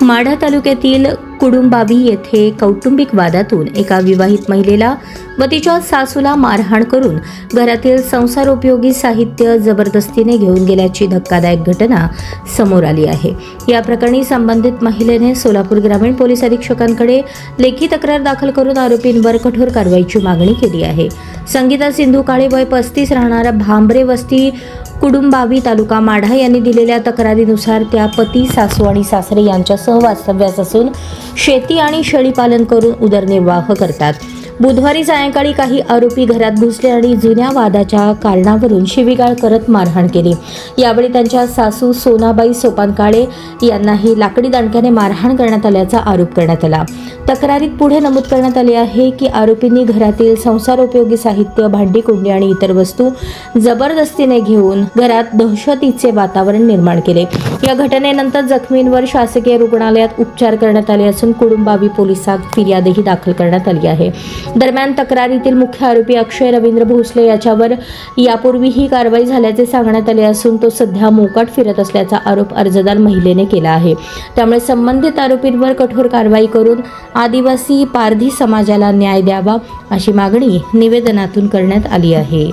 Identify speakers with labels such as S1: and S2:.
S1: माढा तालुक्यातील कुडुंबावी येथे कौटुंबिक वादातून एका विवाहित महिलेला व तिच्या सासूला मारहाण करून घरातील संसारोपयोगी साहित्य जबरदस्तीने घेऊन गेल्याची धक्कादायक घटना समोर आली आहे। या प्रकरणी संबंधित महिलेने सोलापूर ग्रामीण पोलीस अधीक्षकांकडे लेखी तक्रार दाखल करून आरोपींवर कठोर कारवाईची मागणी केली आहे। संगीता सिंधू काळे वय 35 राहणारा भांबरे वस्ती कुडुंबावी तालुका माढा यांनी दिलेल्या तक्रारीनुसार त्या पती, सासू आणि सासरे यांच्यासह वास्तव्यास असून शेती आणि शेळीपालन करून उदरनिर्वाह करतात। बुधवारी सायंकाळी काही आरोपी घरात घुसले आणि जुन्या वादाच्या कारणावरून शिवीगाळ करत मारहाण केली। यावेळी त्यांच्या सासू सोनाबाई सोपान काळे यांनाही लाकडी दांडक्याने मारहाण करण्यात आल्याचा आरोप करण्यात आला। तक्रारीत पुढे नमूद करण्यात आले आहे की आरोपींनी घरातील संसारोपयोगी साहित्य, भांडी कुंडी आणि इतर वस्तू जबरदस्तीने घेऊन घरात दहशतीचे वातावरण निर्माण केले। या घटनेनंतर जखमींवर शासकीय रुग्णालयात उपचार करण्यात आले असून कुडुंबावी पोलिसात फिर्यादही दाखल करण्यात आली आहे। दरम्यान तक्रारीतील मुख्य आरोपी अक्षय रवींद्र भोसले याच्यावर यापूर्वी ही कारवाई झाल्याचे सांगण्यात आले असून तो सध्या मोकाट फिरत असल्याचा आरोप अर्जदार महिलेने केला आहे। त्यामुळे संबंधित आरोपींवर कठोर कारवाई करून आदिवासी पारधी समाजाला न्याय द्यावा अशी मागणी निवेदनातून करण्यात आली आहे।